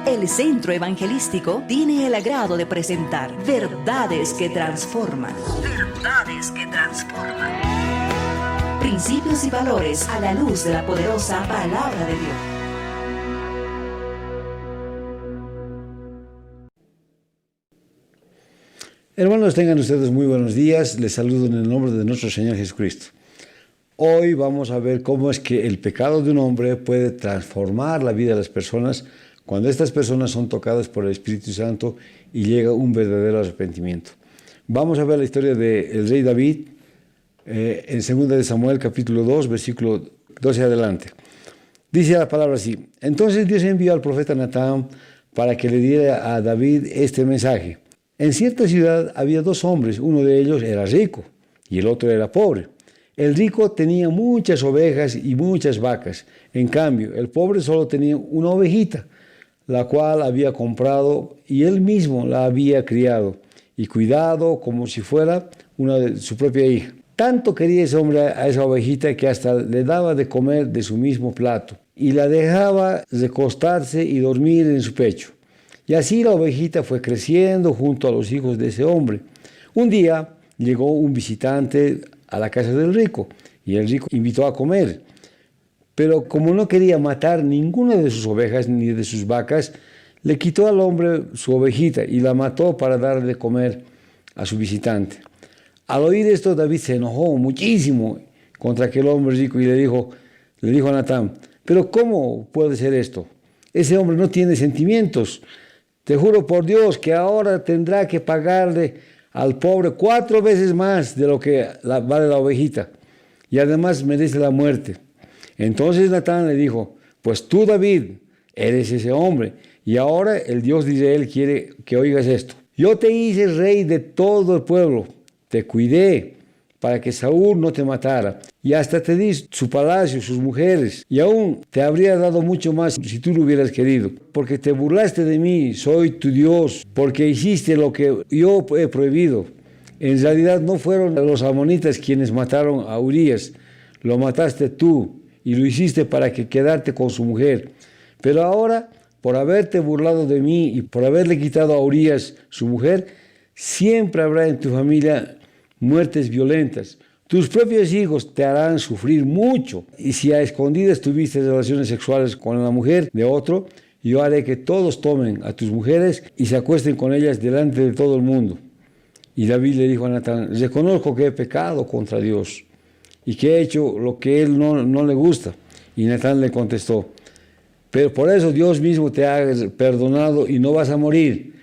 El Centro Evangelístico tiene el agrado de presentar Verdades que Transforman. Verdades que Transforman. Principios y valores a la luz de la poderosa Palabra de Dios. Hermanos, tengan ustedes muy buenos días. Les saludo en el nombre de nuestro Señor Jesucristo. Hoy vamos a ver cómo es que el pecado de un hombre puede transformar la vida de las personas cuando estas personas son tocadas por el Espíritu Santo y llega un verdadero arrepentimiento. Vamos a ver la historia del rey David en 2 de Samuel capítulo 2, versículo 12 adelante. Dice la palabra así: Entonces Dios envió al profeta Natán para que le diera a David este mensaje. En cierta ciudad había dos hombres, uno de ellos era rico y el otro era pobre. El rico tenía muchas ovejas y muchas vacas. En cambio, el pobre solo tenía una ovejita, la cual había comprado y él mismo la había criado y cuidado como si fuera una de su propia hija. Tanto quería ese hombre a esa ovejita que hasta le daba de comer de su mismo plato y la dejaba recostarse y dormir en su pecho. Y así la ovejita fue creciendo junto a los hijos de ese hombre. Un día llegó un visitante a la casa del rico y el rico invitó a comer. Pero como no quería matar ninguna de sus ovejas ni de sus vacas, le quitó al hombre su ovejita y la mató para darle de comer a su visitante. Al oír esto, David se enojó muchísimo contra aquel hombre rico y le dijo a Natán: ¿pero cómo puede ser esto? Ese hombre no tiene sentimientos. Te juro por Dios que ahora tendrá que pagarle al pobre 4 veces más de lo que vale la ovejita, y además merece la muerte. Entonces Natán le dijo: pues tú, David, eres ese hombre, y ahora el Dios de Israel quiere que oigas esto. Yo te hice rey de todo el pueblo, te cuidé para que Saúl no te matara, y hasta te di su palacio, sus mujeres, y aún te habría dado mucho más si tú lo hubieras querido, porque te burlaste de mí, soy tu Dios, porque hiciste lo que yo he prohibido. En realidad no fueron los amonitas quienes mataron a Urías, lo mataste tú, y lo hiciste para que quedarte con su mujer. Pero ahora, por haberte burlado de mí y por haberle quitado a Urías su mujer, siempre habrá en tu familia muertes violentas. Tus propios hijos te harán sufrir mucho. Y si a escondidas tuviste relaciones sexuales con la mujer de otro, yo haré que todos tomen a tus mujeres y se acuesten con ellas delante de todo el mundo. Y David le dijo a Natán: reconozco que he pecado contra Dios y que he hecho lo que él no le gusta. Y Natán le contestó: pero por eso Dios mismo te ha perdonado y no vas a morir.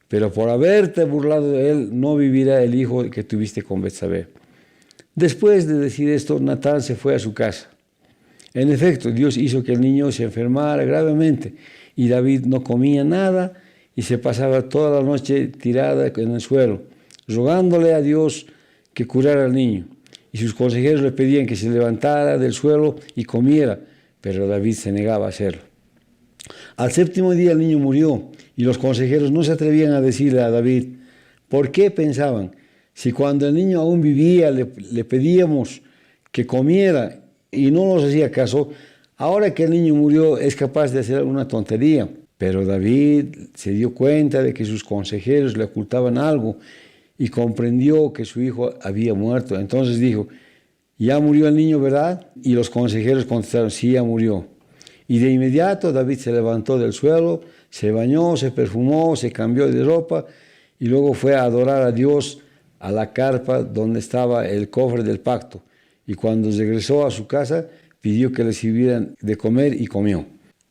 Pero por haberte burlado de él, no vivirá el hijo que tuviste con Betsabé. Después de decir esto, Natán se fue a su casa. En efecto, Dios hizo que el niño se enfermara gravemente, y David no comía nada y se pasaba toda la noche tirada en el suelo, rogándole a Dios que curara al niño. Y sus consejeros le pedían que se levantara del suelo y comiera, pero David se negaba a hacerlo. Al 7º día el niño murió, y los consejeros no se atrevían a decirle a David por qué. Pensaban: si cuando el niño aún vivía le pedíamos que comiera y no nos hacía caso, ahora que el niño murió es capaz de hacer una tontería. Pero David se dio cuenta de que sus consejeros le ocultaban algo y comprendió que su hijo había muerto. Entonces dijo: ¿ya murió el niño, verdad? Y los consejeros contestaron: sí, ya murió. Y de inmediato David se levantó del suelo, se bañó, se perfumó, se cambió de ropa y luego fue a adorar a Dios a la carpa donde estaba el cofre del pacto. Y cuando regresó a su casa, pidió que le sirvieran de comer y comió.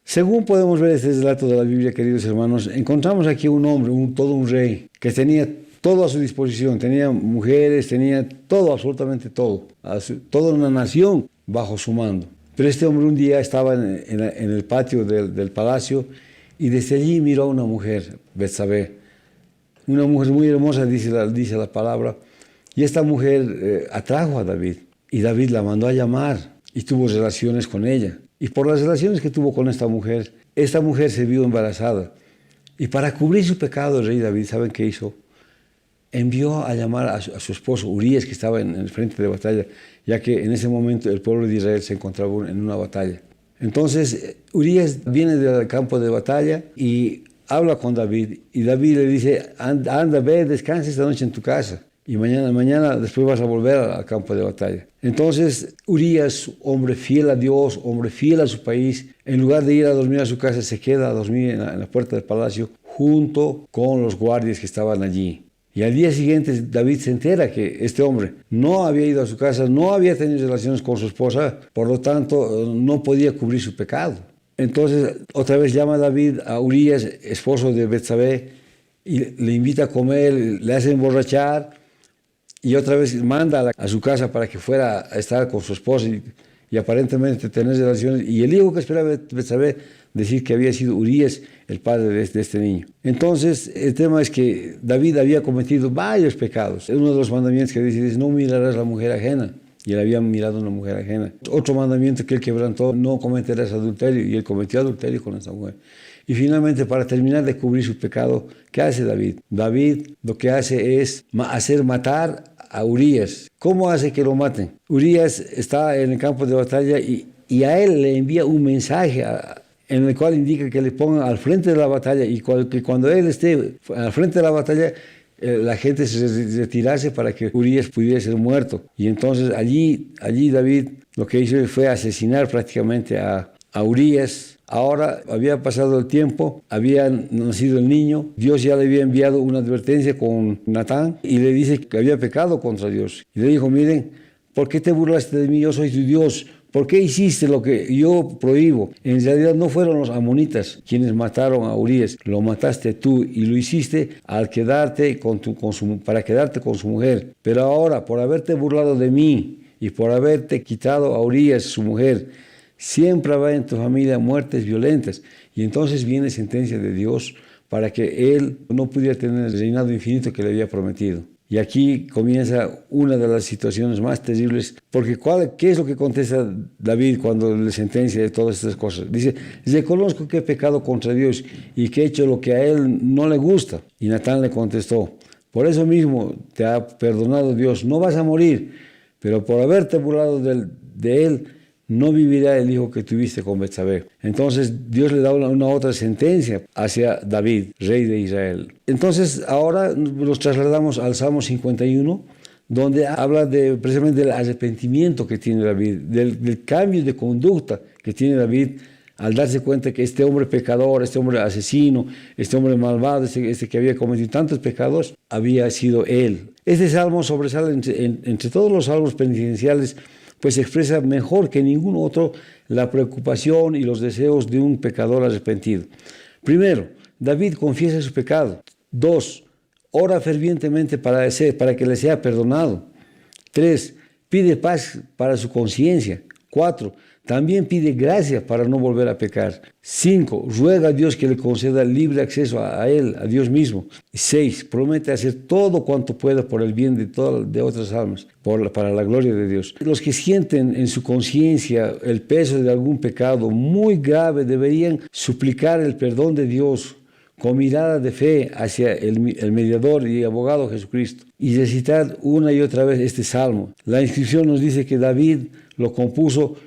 Según podemos ver este relato de la Biblia, queridos hermanos, encontramos aquí un hombre, todo un rey, que tenía todo a su disposición. Tenía mujeres, tenía todo, absolutamente todo. Toda una nación bajo su mando. Pero este hombre un día estaba en el patio del palacio y desde allí miró a una mujer, Betsabé. Una mujer muy hermosa, dice la palabra. Y esta mujer atrajo a David. Y David la mandó a llamar y tuvo relaciones con ella. Y por las relaciones que tuvo con esta mujer se vio embarazada. Y para cubrir su pecado, el rey David, ¿saben qué hizo? Envió a llamar a su esposo Urías, que estaba en el frente de batalla, ya que en ese momento el pueblo de Israel se encontraba en una batalla. Entonces, Urías viene del campo de batalla y habla con David. Y David le dice, anda, ve, descansa esta noche en tu casa. Y mañana después vas a volver al campo de batalla. Entonces, Urías, hombre fiel a Dios, hombre fiel a su país, en lugar de ir a dormir a su casa, se queda a dormir en la puerta del palacio junto con los guardias que estaban allí. Y al día siguiente David se entera que este hombre no había ido a su casa, no había tenido relaciones con su esposa, por lo tanto no podía cubrir su pecado. Entonces otra vez llama David a Urías, esposo de Betsabé, y le invita a comer, le hace emborrachar y otra vez manda a su casa para que fuera a estar con su esposa y aparentemente tener relaciones. Y el hijo que esperaba Betsabé decir que había sido Urías el padre de este niño. Entonces, el tema es que David había cometido varios pecados. Uno de los mandamientos que dice, no mirarás a la mujer ajena. Y él había mirado a una mujer ajena. Otro mandamiento que él quebrantó, no cometerás adulterio. Y él cometió adulterio con esta mujer. Y finalmente, para terminar de cubrir su pecado, ¿qué hace David? David lo que hace es hacer matar a Urías. ¿Cómo hace que lo maten? Urías está en el campo de batalla y a él le envía un mensaje en el cual indica que le pongan al frente de la batalla y que cuando él esté al frente de la batalla, la gente se retirase para que Urías pudiera ser muerto. Y entonces allí David lo que hizo fue asesinar prácticamente a Urías. Ahora había pasado el tiempo, había nacido el niño, Dios ya le había enviado una advertencia con Natán y le dice que había pecado contra Dios. Y le dijo, miren, ¿por qué te burlaste de mí? Yo soy tu Dios. ¿Por qué hiciste lo que yo prohíbo? En realidad no fueron los amonitas quienes mataron a Urías, lo mataste tú y lo hiciste al quedarte para quedarte con su mujer. Pero ahora, por haberte burlado de mí y por haberte quitado a Urías, su mujer, siempre habrá en tu familia muertes violentas. Y entonces viene sentencia de Dios para que él no pudiera tener el reinado infinito que le había prometido. Y aquí comienza una de las situaciones más terribles, porque ¿qué es lo que contesta David cuando le sentencia de todas estas cosas? Dice, reconozco que he pecado contra Dios y que he hecho lo que a él no le gusta. Y Natán le contestó, por eso mismo te ha perdonado Dios, no vas a morir, pero por haberte burlado de él, no vivirá el hijo que tuviste con Betsabé. Entonces Dios le da una otra sentencia hacia David, rey de Israel. Entonces ahora nos trasladamos al Salmo 51, donde habla precisamente del arrepentimiento que tiene David, del cambio de conducta que tiene David al darse cuenta que este hombre pecador, este hombre asesino, este hombre malvado, este que había cometido tantos pecados, había sido él. Este salmo sobresale entre todos los salmos penitenciales, pues expresa mejor que ningún otro la preocupación y los deseos de un pecador arrepentido. Primero, David confiesa su pecado. 2, ora fervientemente para que le sea perdonado. 3, pide paz para su conciencia. 4, también pide gracia para no volver a pecar. 5, ruega a Dios que le conceda libre acceso a él, a Dios mismo. 6, promete hacer todo cuanto pueda por el bien de otras almas, para la gloria de Dios. Los que sienten en su conciencia el peso de algún pecado muy grave deberían suplicar el perdón de Dios con mirada de fe hacia el mediador y abogado Jesucristo, y recitar una y otra vez este salmo. La inscripción nos dice que David lo compuso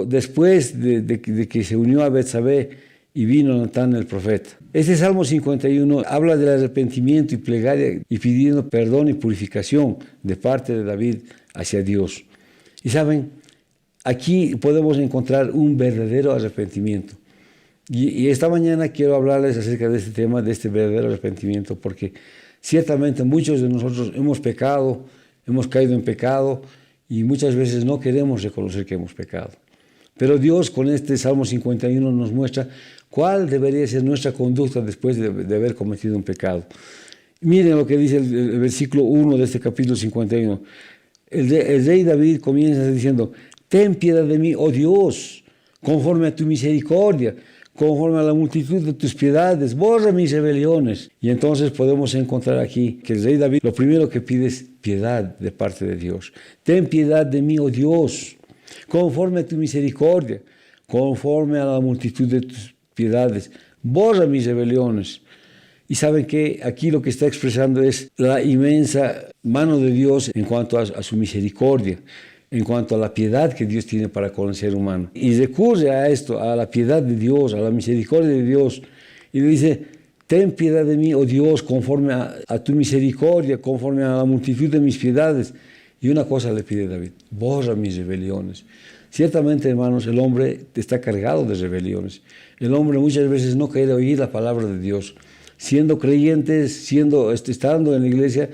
después de que se unió a Betsabé y vino Natán el profeta. Este Salmo 51 habla del arrepentimiento y plegaria y pidiendo perdón y purificación de parte de David hacia Dios. Y saben, aquí podemos encontrar un verdadero arrepentimiento. Y esta mañana quiero hablarles acerca de este tema, de este verdadero arrepentimiento, porque ciertamente muchos de nosotros hemos pecado, hemos caído en pecado y muchas veces no queremos reconocer que hemos pecado. Pero Dios con este Salmo 51 nos muestra cuál debería ser nuestra conducta después de haber cometido un pecado. Miren lo que dice el versículo 1 de este capítulo 51. El rey David comienza diciendo, ten piedad de mí, oh Dios, conforme a tu misericordia, conforme a la multitud de tus piedades, borra mis rebeliones. Y entonces podemos encontrar aquí que el rey David lo primero que pide es piedad de parte de Dios. Ten piedad de mí, oh Dios, conforme a tu misericordia, conforme a la multitud de tus piedades, borra mis rebeliones. Y saben que aquí lo que está expresando es la inmensa mano de Dios en cuanto a su misericordia. en cuanto a la piedad que Dios tiene para con el ser humano. Y recurre a esto, a la piedad de Dios, a la misericordia de Dios. Y le dice, ten piedad de mí, oh Dios, conforme a tu misericordia, conforme a la multitud de mis piedades. Y una cosa le pide David, borra mis rebeliones. Ciertamente, hermanos, el hombre está cargado de rebeliones. El hombre muchas veces no quiere oír la palabra de Dios. Siendo creyentes, estando en la iglesia,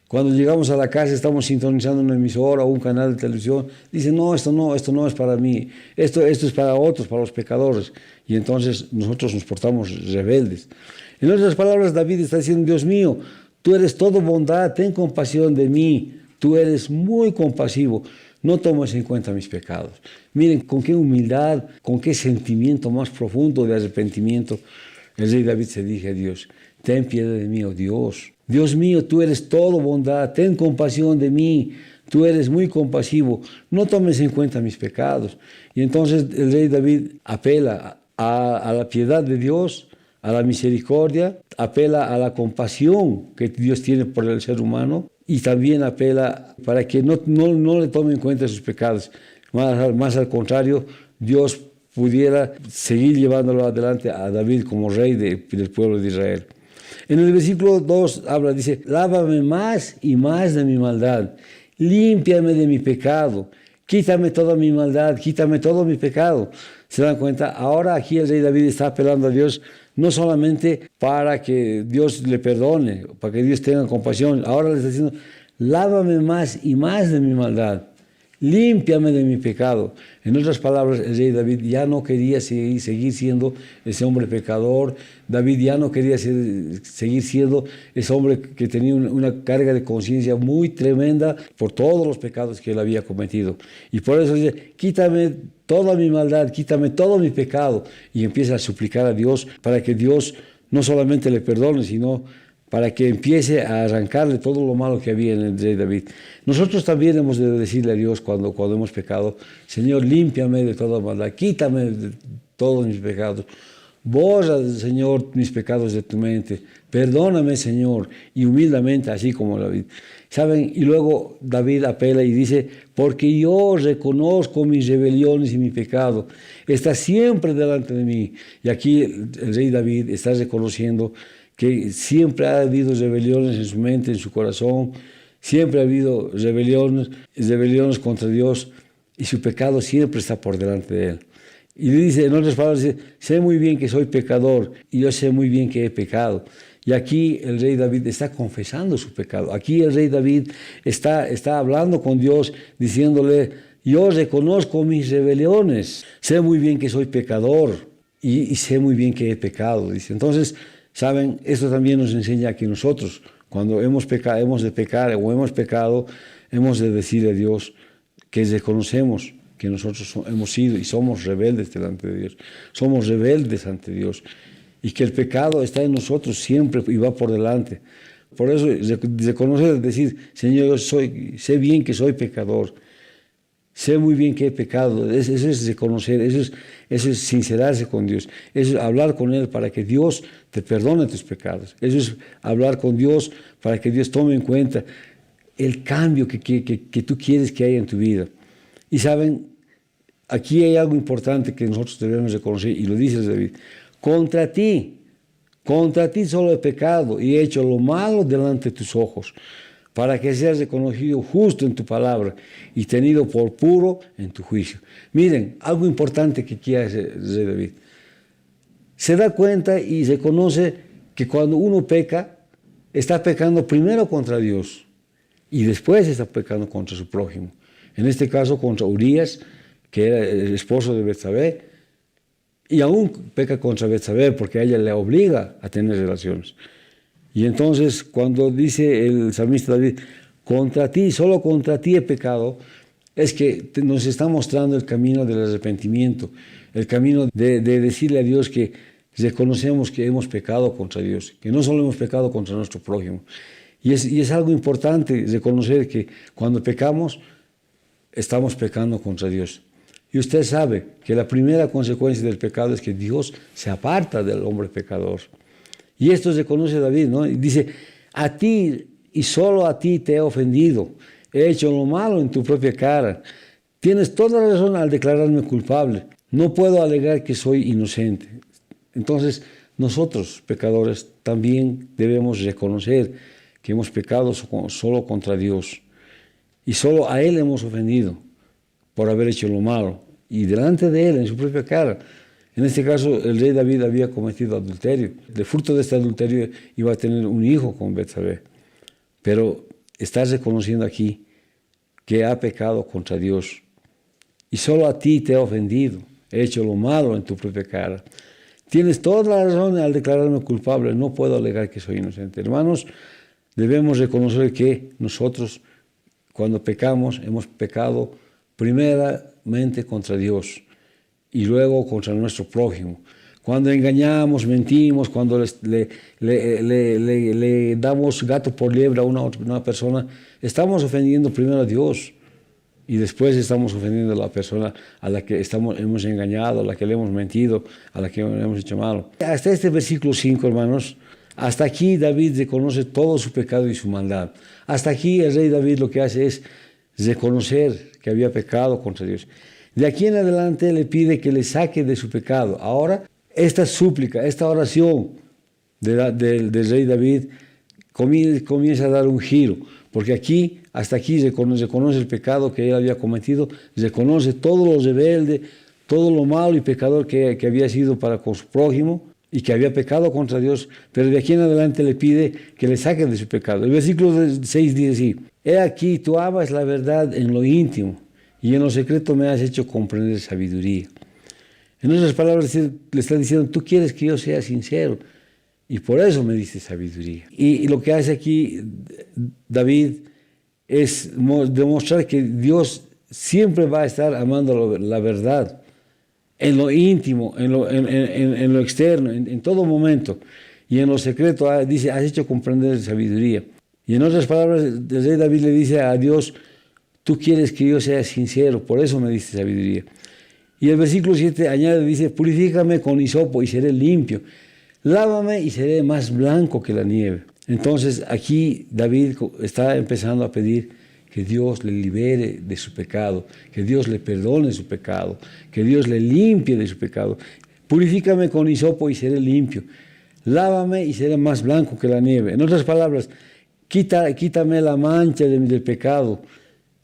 cuando llegamos a la casa estamos sintonizando una emisora o un canal de televisión, dicen, no, esto no es para mí, esto es para otros, para los pecadores. Y entonces nosotros nos portamos rebeldes. En otras palabras, David está diciendo, Dios mío, tú eres todo bondad, ten compasión de mí, tú eres muy compasivo, no tomes en cuenta mis pecados. Miren, con qué humildad, con qué sentimiento más profundo de arrepentimiento, el rey David se dirige a Dios, ten piedad de mí, oh Dios. Dios mío, tú eres todo bondad, ten compasión de mí, tú eres muy compasivo, no tomes en cuenta mis pecados. Y entonces el rey David apela a la piedad de Dios, a la misericordia, apela a la compasión que Dios tiene por el ser humano y también apela para que no le tome en cuenta sus pecados. Más al contrario, Dios pudiera seguir llevándolo adelante a David como rey del pueblo de Israel. En el versículo 2 dice, lávame más y más de mi maldad, límpiame de mi pecado, quítame toda mi maldad, quítame todo mi pecado. ¿Se dan cuenta? Ahora aquí el rey David está apelando a Dios no solamente para que Dios le perdone, para que Dios tenga compasión, ahora le está diciendo, lávame más y más de mi maldad, límpiame de mi pecado. En otras palabras, el rey David ya no quería seguir siendo ese hombre pecador. David ya no quería seguir siendo ese hombre que tenía una carga de conciencia muy tremenda por todos los pecados que él había cometido. Y por eso dice, quítame toda mi maldad, quítame todo mi pecado. Y empieza a suplicar a Dios para que Dios no solamente le perdone, sino para que empiece a arrancarle todo lo malo que había en el rey David. Nosotros también hemos de decirle a Dios cuando hemos pecado, Señor, límpiame de toda maldad, quítame de todos mis pecados, borra, Señor, mis pecados de tu mente, perdóname, Señor, y humildemente, así como David. ¿Saben? Y luego David apela y dice, porque yo reconozco mis rebeliones y mi pecado, está siempre delante de mí. Y aquí el rey David está reconociendo que siempre ha habido rebeliones en su mente, en su corazón, siempre ha habido rebeliones contra Dios, y su pecado siempre está por delante de él. Y le dice, en otras palabras, dice, sé muy bien que soy pecador, y yo sé muy bien que he pecado. Y aquí el rey David está confesando su pecado. Aquí el rey David está hablando con Dios, diciéndole, yo reconozco mis rebeliones, sé muy bien que soy pecador, y sé muy bien que he pecado. Dice, entonces, ¿saben? Esto también nos enseña que nosotros, cuando hemos de pecar o hemos pecado, hemos de decir a Dios que reconocemos que nosotros hemos sido y somos rebeldes delante de Dios. Somos rebeldes ante Dios. Y que el pecado está en nosotros siempre y va por delante. Por eso reconocer, decir, Señor, sé bien que soy pecador. Sé muy bien que he pecado. Eso es reconocer, eso es sincerarse con Dios. Eso es hablar con Él para que Dios te perdone tus pecados. Eso es hablar con Dios para que Dios tome en cuenta el cambio que tú quieres que haya en tu vida. Y saben, aquí hay algo importante que nosotros debemos reconocer, y lo dice David. Contra ti solo he pecado y he hecho lo malo delante de tus ojos, para que seas reconocido justo en tu palabra y tenido por puro en tu juicio. Miren, algo importante que quiere hacer David. Se da cuenta y reconoce que cuando uno peca, está pecando primero contra Dios y después está pecando contra su prójimo. En este caso contra Urías, que era el esposo de Betsabé, y aún peca contra Betsabé porque a ella le obliga a tener relaciones. Y entonces cuando dice el salmista David, solo contra ti he pecado, es que nos está mostrando el camino del arrepentimiento, el camino de decirle a Dios que reconocemos que hemos pecado contra Dios, que no solo hemos pecado contra nuestro prójimo. Y es algo importante reconocer que cuando pecamos, estamos pecando contra Dios. Y usted sabe que la primera consecuencia del pecado es que Dios se aparta del hombre pecador. Y esto reconoce David, ¿no? Y dice, a ti y solo a ti te he ofendido. he hecho lo malo en tu propia cara. Tienes toda la razón al declararme culpable. No puedo alegar que soy inocente. Entonces, nosotros, pecadores, también debemos reconocer que hemos pecado solo contra Dios. Y solo a Él hemos ofendido por haber hecho lo malo. Y delante de Él, en su propia cara. En este caso, el rey David había cometido adulterio. De fruto de este adulterio iba a tener un hijo con Betsabé. Pero está reconociendo aquí que ha pecado contra Dios. Y solo a ti te he ofendido. He hecho lo malo en tu propia cara. Tienes toda la razón al declararme culpable. No puedo alegar que soy inocente. Hermanos, debemos reconocer que nosotros, cuando pecamos, hemos pecado primeramente contra Dios y luego contra nuestro prójimo. Cuando engañamos, mentimos, cuando le damos gato por liebre a una persona, estamos ofendiendo primero a Dios y después estamos ofendiendo a la persona a la que hemos engañado, a la que le hemos mentido, a la que le hemos hecho malo. Hasta este versículo 5, hermanos, hasta aquí David reconoce todo su pecado y su maldad. Hasta aquí el rey David lo que hace es reconocer que había pecado contra Dios. De aquí en adelante le pide que le saque de su pecado. Ahora, esta súplica, esta oración del rey David comienza a dar un giro, porque hasta aquí reconoce el pecado que él había cometido, reconoce todo lo rebelde, todo lo malo y pecador que había sido para con su prójimo y que había pecado contra Dios, pero de aquí en adelante le pide que le saque de su pecado. El versículo 6 dice así: he aquí, tú amas la verdad en lo íntimo y en lo secreto me has hecho comprender sabiduría. En otras palabras, le está diciendo, tú quieres que yo sea sincero y por eso me diste sabiduría. Y lo que hace aquí David es demostrar que Dios siempre va a estar amando la verdad en lo íntimo, en lo externo, en todo momento. Y en lo secreto dice, has hecho comprender sabiduría. Y en otras palabras, el rey David le dice a Dios, tú quieres que yo sea sincero, por eso me diste sabiduría. Y el versículo 7 añade, dice, purifícame con hisopo y seré limpio. Lávame y seré más blanco que la nieve. Entonces aquí David está empezando a pedir que Dios le libere de su pecado, que Dios le perdone su pecado, que Dios le limpie de su pecado. Purifícame con hisopo y seré limpio. Lávame y seré más blanco que la nieve. En otras palabras, quítame la mancha del pecado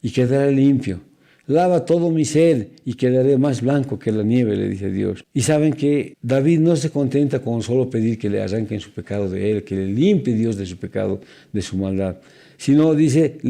y quedaré limpio. Lava todo mi ser y quedaré más blanco que la nieve, le dice Dios. Y saben que David no se contenta con solo pedir que le arranquen su pecado de él, que le limpie Dios de su pecado, de su maldad. Sino le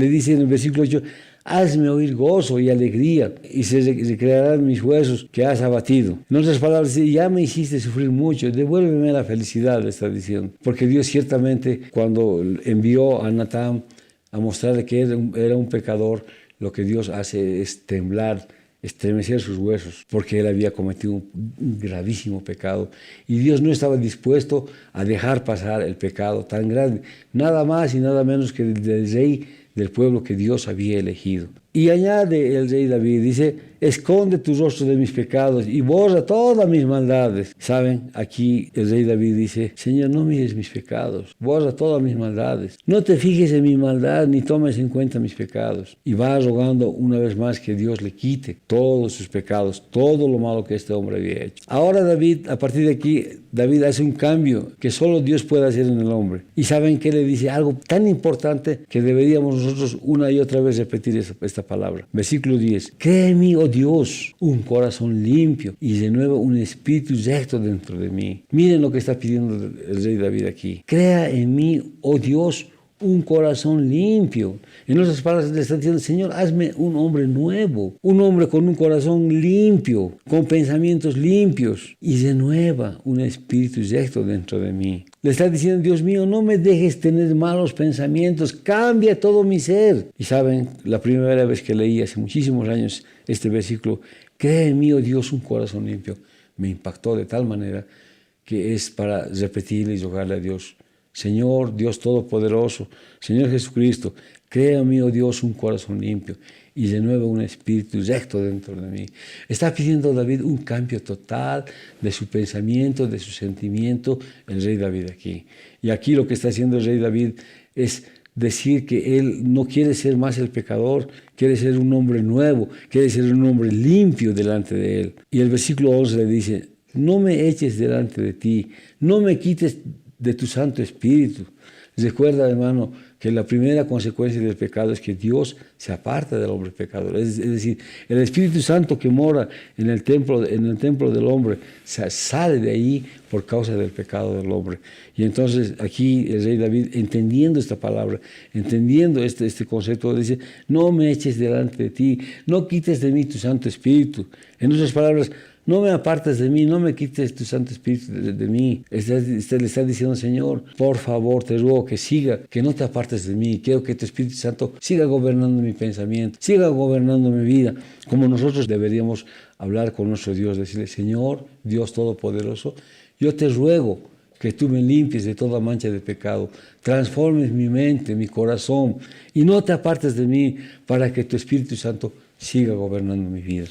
dice en el versículo 8, hazme oír gozo y alegría y se recrearán mis huesos que has abatido. En otras palabras, ya me hiciste sufrir mucho, devuélveme la felicidad, le está diciendo. Porque Dios ciertamente cuando envió a Natán a mostrarle que era un pecador, lo que Dios hace es temblar, estremecer sus huesos, porque él había cometido un gravísimo pecado. Y Dios no estaba dispuesto a dejar pasar el pecado tan grande, nada más y nada menos que del rey del pueblo que Dios había elegido. Y añade el rey David, dice, esconde tu rostro de mis pecados y borra todas mis maldades. ¿Saben? Aquí el rey David dice, Señor, no mires mis pecados, borra todas mis maldades. No te fijes en mi maldad ni tomes en cuenta mis pecados. Y va rogando una vez más que Dios le quite todos sus pecados, todo lo malo que este hombre había hecho. Ahora David, a partir de aquí, David hace un cambio que solo Dios puede hacer en el hombre. Y ¿saben qué le dice? Algo tan importante que deberíamos nosotros una y otra vez repetir esta palabra. Versículo 10. Crea en mí, oh Dios, un corazón limpio y renueva un espíritu recto dentro de mí. Miren lo que está pidiendo el rey David aquí. Crea en mí, oh Dios, un corazón limpio. En otras palabras le está diciendo, Señor, hazme un hombre nuevo, un hombre con un corazón limpio, con pensamientos limpios y renueva un espíritu recto dentro de mí. Le está diciendo, Dios mío, no me dejes tener malos pensamientos, cambia todo mi ser. Y saben, la primera vez que leí hace muchísimos años este versículo, crea en mí, oh Dios, un corazón limpio, me impactó de tal manera que es para repetirle y rogarle a Dios, Señor, Dios Todopoderoso, Señor Jesucristo, crea en mí, oh Dios, un corazón limpio y renueva un espíritu recto dentro de mí. Está pidiendo David un cambio total de su pensamiento, de su sentimiento, el rey David aquí. Y aquí lo que está haciendo el rey David es decir que él no quiere ser más el pecador, quiere ser un hombre nuevo, quiere ser un hombre limpio delante de él. Y el versículo 11 le dice, no me eches delante de ti, no me quites de tu Santo Espíritu. Recuerda, hermano, que la primera consecuencia del pecado es que Dios se aparta del hombre pecador. Es decir, el Espíritu Santo que mora en el templo del hombre sale de ahí por causa del pecado del hombre. Y entonces aquí el rey David, entendiendo esta palabra, entendiendo este concepto, dice, no me eches delante de ti, no quites de mí tu Santo Espíritu. En otras palabras, no me apartes de mí, no me quites tu Santo Espíritu de mí. Le está diciendo, Señor, por favor, te ruego que no te apartes de mí. Quiero que tu Espíritu Santo siga gobernando mi pensamiento, siga gobernando mi vida. Como nosotros deberíamos hablar con nuestro Dios, decirle, Señor, Dios Todopoderoso, yo te ruego que tú me limpies de toda mancha de pecado, transformes mi mente, mi corazón, y no te apartes de mí para que tu Espíritu Santo siga gobernando mi vida.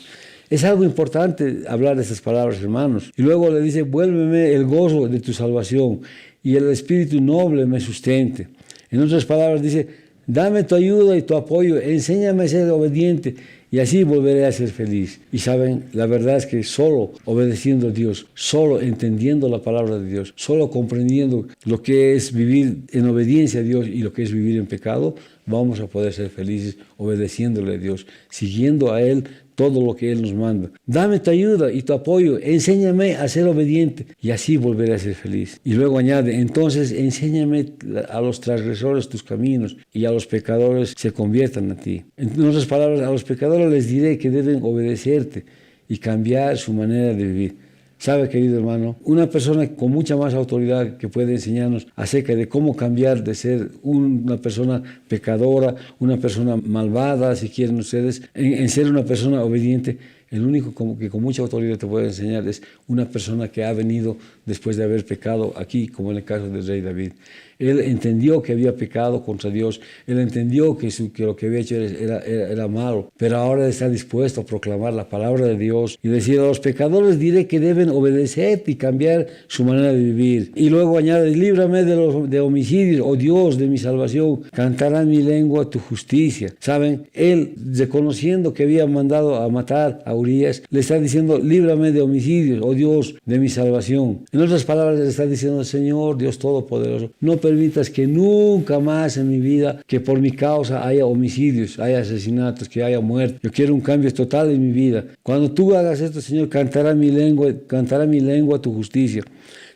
Es algo importante hablar de esas palabras, hermanos. Y luego le dice, vuélveme el gozo de tu salvación y el espíritu noble me sustente. En otras palabras dice, dame tu ayuda y tu apoyo, enséñame a ser obediente y así volveré a ser feliz. Y saben, la verdad es que solo obedeciendo a Dios, solo entendiendo la palabra de Dios, solo comprendiendo lo que es vivir en obediencia a Dios y lo que es vivir en pecado, vamos a poder ser felices obedeciéndole a Dios, siguiendo a Él todo lo que Él nos manda. Dame tu ayuda y tu apoyo, enséñame a ser obediente y así volveré a ser feliz. Y luego añade, entonces enséñame a los transgresores tus caminos y a los pecadores se conviertan a ti. En otras palabras, a los pecadores les diré que deben obedecerte y cambiar su manera de vivir. ¿Sabe, querido hermano? Una persona con mucha más autoridad que puede enseñarnos acerca de cómo cambiar de ser una persona pecadora, una persona malvada, si quieren ustedes, en ser una persona obediente. El único que con mucha autoridad te puede enseñar es una persona que ha venido después de haber pecado aquí, como en el caso del rey David. Él entendió que había pecado contra Dios, él entendió que lo que había hecho era malo, pero ahora está dispuesto a proclamar la palabra de Dios y decir, a los pecadores diré que deben obedecer y cambiar su manera de vivir. Y luego añade, líbrame de homicidios, oh Dios de mi salvación, cantará mi lengua tu justicia. ¿Saben? Él, reconociendo que había mandado a matar a Urías, le está diciendo, líbrame de homicidios, oh Dios de mi salvación. En otras palabras, le está diciendo, Señor, Dios Todopoderoso, no permitas que nunca más en mi vida, que por mi causa haya homicidios, haya asesinatos, que haya muerte. Yo quiero un cambio total en mi vida. Cuando tú hagas esto, Señor, cantará mi lengua tu justicia.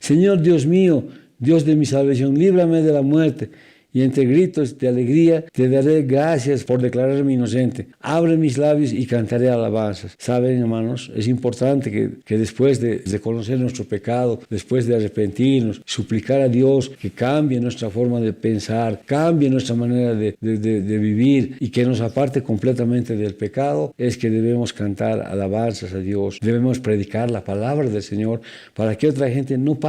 Señor Dios mío, Dios de mi salvación, líbrame de la muerte. Y entre gritos de alegría te daré gracias por declararme inocente. Abre mis labios y cantaré alabanzas. Saben, hermanos, es importante que después de conocer nuestro pecado, después de arrepentirnos, suplicar a Dios que cambie nuestra forma de pensar, cambie nuestra manera de vivir y que nos aparte completamente del pecado, es que debemos cantar alabanzas a Dios. Debemos predicar la palabra del Señor para que otra gente no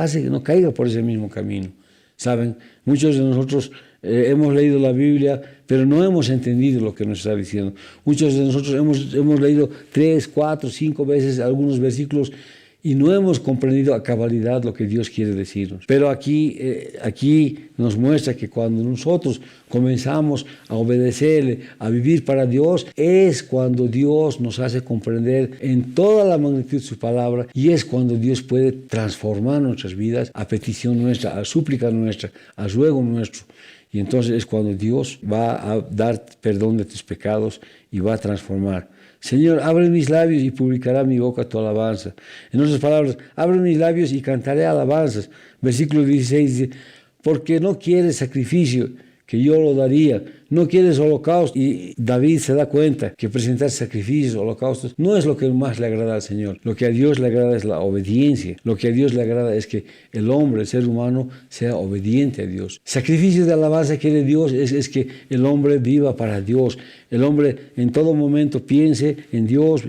caiga por ese mismo camino. Saben, muchos de nosotros hemos leído la Biblia, pero no hemos entendido lo que nos está diciendo. Muchos de nosotros hemos leído 3, 4, 5 veces algunos versículos y no hemos comprendido a cabalidad lo que Dios quiere decirnos. Pero aquí nos muestra que cuando nosotros comenzamos a obedecerle, a vivir para Dios, es cuando Dios nos hace comprender en toda la magnitud de su palabra y es cuando Dios puede transformar nuestras vidas a petición nuestra, a súplica nuestra, a ruego nuestro. Y entonces es cuando Dios va a dar perdón de tus pecados y va a transformar. Señor, abre mis labios y publicará mi boca tu alabanza. En otras palabras, abre mis labios y cantaré alabanzas. Versículo 16 dice, porque no quieres sacrificio, que yo lo daría. No quieres holocausto. Y David se da cuenta que presentar sacrificios, holocaustos, no es lo que más le agrada al Señor. Lo que a Dios le agrada es la obediencia. Lo que a Dios le agrada es que el hombre, el ser humano, sea obediente a Dios. Sacrificio de alabanza quiere Dios es que el hombre viva para Dios. El hombre en todo momento piense en Dios,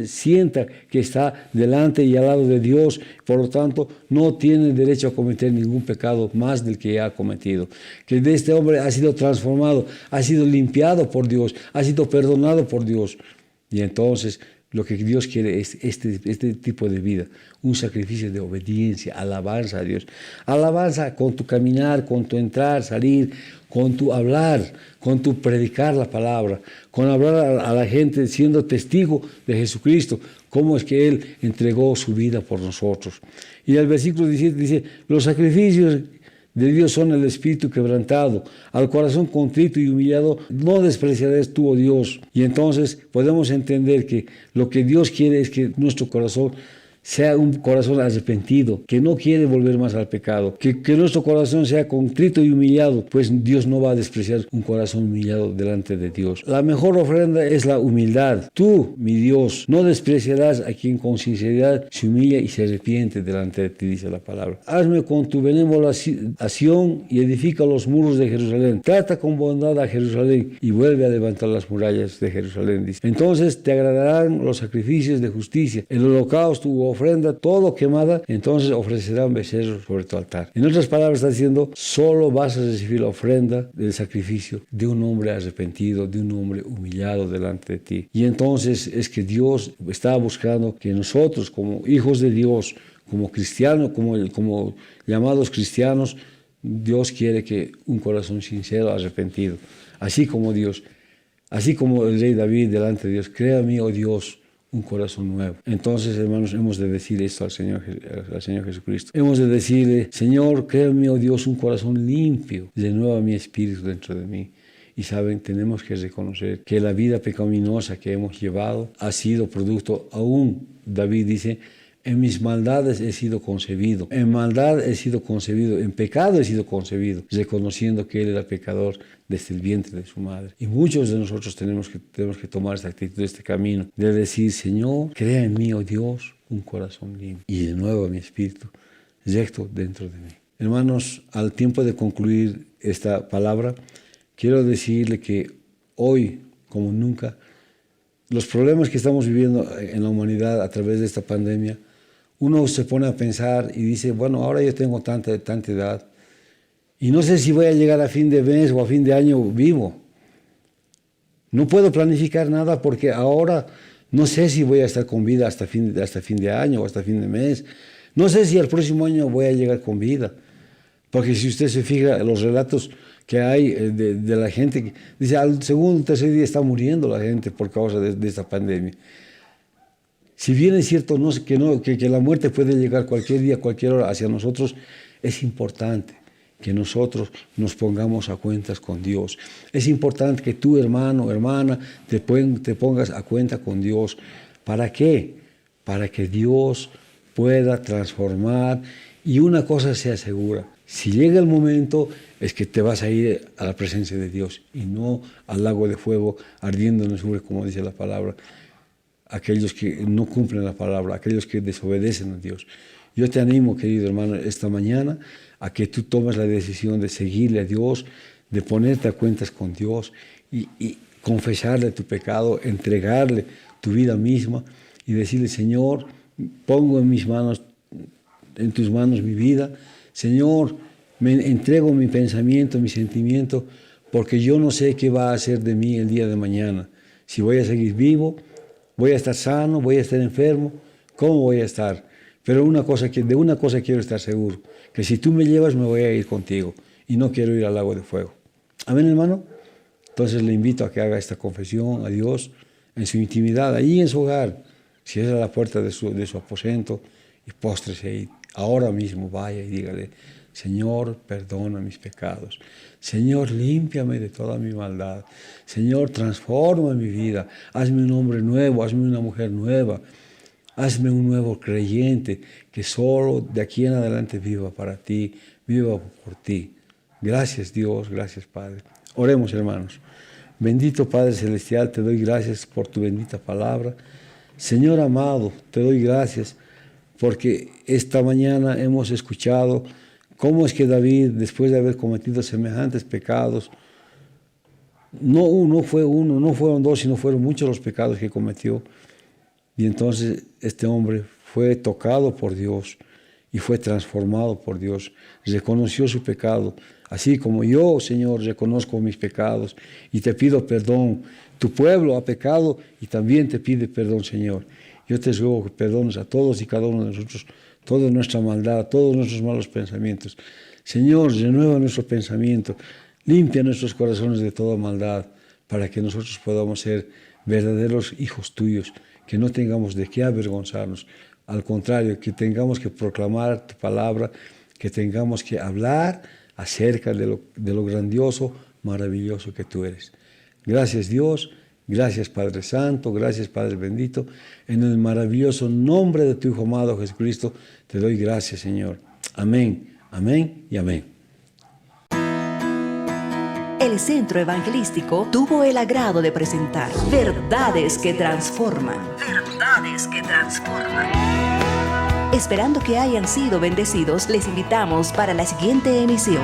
sienta que está delante y al lado de Dios, por lo tanto no tiene derecho a cometer ningún pecado más del que ha cometido. Que de este hombre ha sido transformado, ha sido limpiado por Dios, ha sido perdonado por Dios. Y entonces Lo que Dios quiere es este tipo de vida, un sacrificio de obediencia, alabanza a Dios. Alabanza con tu caminar, con tu entrar, salir, con tu hablar, con tu predicar la palabra, con hablar a la gente siendo testigo de Jesucristo, cómo es que Él entregó su vida por nosotros. Y el versículo 17 dice, los sacrificios de Dios son el espíritu quebrantado, al corazón contrito y humillado, no despreciarás tú, oh Dios. Y entonces podemos entender que lo que Dios quiere es que nuestro corazón sea un corazón arrepentido, que no quiere volver más al pecado, que nuestro corazón sea contrito y humillado, pues Dios no va a despreciar un corazón humillado delante de Dios. La mejor ofrenda es la humildad. Tú, mi Dios, no despreciarás a quien con sinceridad se humilla y se arrepiente delante de ti, dice la palabra. Hazme con tu benévola acción y edifica los muros de Jerusalén. Trata con bondad a Jerusalén y vuelve a levantar las murallas de Jerusalén, dice. Entonces te agradarán los sacrificios de justicia, el holocausto u ofrenda, todo quemada, entonces ofrecerán becerros sobre tu altar. En otras palabras está diciendo, solo vas a recibir la ofrenda del sacrificio de un hombre arrepentido, de un hombre humillado delante de ti. Y entonces es que Dios está buscando que nosotros, como hijos de Dios, como cristianos, como llamados cristianos, Dios quiere que un corazón sincero, arrepentido, así como Dios, así como el rey David delante de Dios, crea en mí, oh Dios, un corazón nuevo. Entonces, hermanos, hemos de decir esto al Señor Jesucristo. Hemos de decirle, Señor, crea en mí, oh Dios, un corazón limpio, renueva mi espíritu dentro de mí. Y saben, tenemos que reconocer que la vida pecaminosa que hemos llevado ha sido producto, aún David dice, en mis maldades he sido concebido, en maldad he sido concebido, en pecado he sido concebido, reconociendo que él era pecador desde el vientre de su madre. Y muchos de nosotros tenemos que tomar esta actitud, este camino, de decir, Señor, crea en mí, oh Dios, un corazón limpio y renueva mi espíritu recto dentro de mí. Hermanos, al tiempo de concluir esta palabra, quiero decirle que hoy, como nunca, los problemas que estamos viviendo en la humanidad a través de esta pandemia, uno se pone a pensar y dice, bueno, ahora yo tengo tanta edad y no sé si voy a llegar a fin de mes o a fin de año vivo. No puedo planificar nada porque ahora no sé si voy a estar con vida hasta fin de año o hasta fin de mes. No sé si el próximo año voy a llegar con vida. Porque si usted se fija en los relatos que hay de la gente, que dice, al segundo o tercer día está muriendo la gente por causa de esta pandemia. Si bien es cierto que la muerte puede llegar cualquier día, cualquier hora hacia nosotros, es importante que nosotros nos pongamos a cuentas con Dios. Es importante que tú, hermano, hermana, te pongas a cuenta con Dios. ¿Para qué? Para que Dios pueda transformar. Y una cosa sea segura, si llega el momento es que te vas a ir a la presencia de Dios y no al lago de fuego ardiendo en el sur, como dice la palabra. Aquellos que no cumplen la palabra, aquellos que desobedecen a Dios. Yo te animo, querido hermano, esta mañana a que tú tomes la decisión de seguirle a Dios, de ponerte a cuentas con Dios y confesarle tu pecado, entregarle tu vida misma y decirle, Señor, pongo en tus manos mi vida. Señor, me entrego mi pensamiento, mi sentimiento, porque yo no sé qué va a hacer de mí el día de mañana. Si voy a seguir vivo, voy a estar sano, voy a estar enfermo, ¿cómo voy a estar? Pero de una cosa quiero estar seguro, que si tú me llevas me voy a ir contigo y no quiero ir al lago de fuego. ¿Amén, hermano? Entonces le invito a que haga esta confesión a Dios en su intimidad, ahí en su hogar. Cierra la puerta de su aposento y póstrese ahí. Ahora mismo vaya y dígale, Señor, perdona mis pecados. Señor, límpiame de toda mi maldad. Señor, transforma mi vida. Hazme un hombre nuevo, hazme una mujer nueva. Hazme un nuevo creyente que solo de aquí en adelante viva para ti, viva por ti. Gracias, Dios, gracias, Padre. Oremos, hermanos. Bendito Padre Celestial, te doy gracias por tu bendita palabra. Señor amado, te doy gracias porque esta mañana hemos escuchado cómo es que David, después de haber cometido semejantes pecados, no fue uno, no fueron dos, sino fueron muchos los pecados que cometió. Y entonces este hombre fue tocado por Dios y fue transformado por Dios. Reconoció su pecado, así como yo, Señor, reconozco mis pecados y te pido perdón. Tu pueblo ha pecado y también te pide perdón, Señor. Yo te ruego que perdones a todos y cada uno de nosotros toda nuestra maldad, todos nuestros malos pensamientos. Señor, renueva nuestro pensamiento, limpia nuestros corazones de toda maldad, para que nosotros podamos ser verdaderos hijos tuyos, que no tengamos de qué avergonzarnos. Al contrario, que tengamos que proclamar tu palabra, que tengamos que hablar acerca de lo grandioso, maravilloso que tú eres. Gracias, Dios. Gracias, Padre Santo. Gracias, Padre bendito. En el maravilloso nombre de tu Hijo amado Jesucristo, te doy gracias, Señor. Amén, amén y amén. El Centro Evangelístico tuvo el agrado de presentar Verdades que Transforman. Verdades que Transforman. Esperando que hayan sido bendecidos, les invitamos para la siguiente emisión.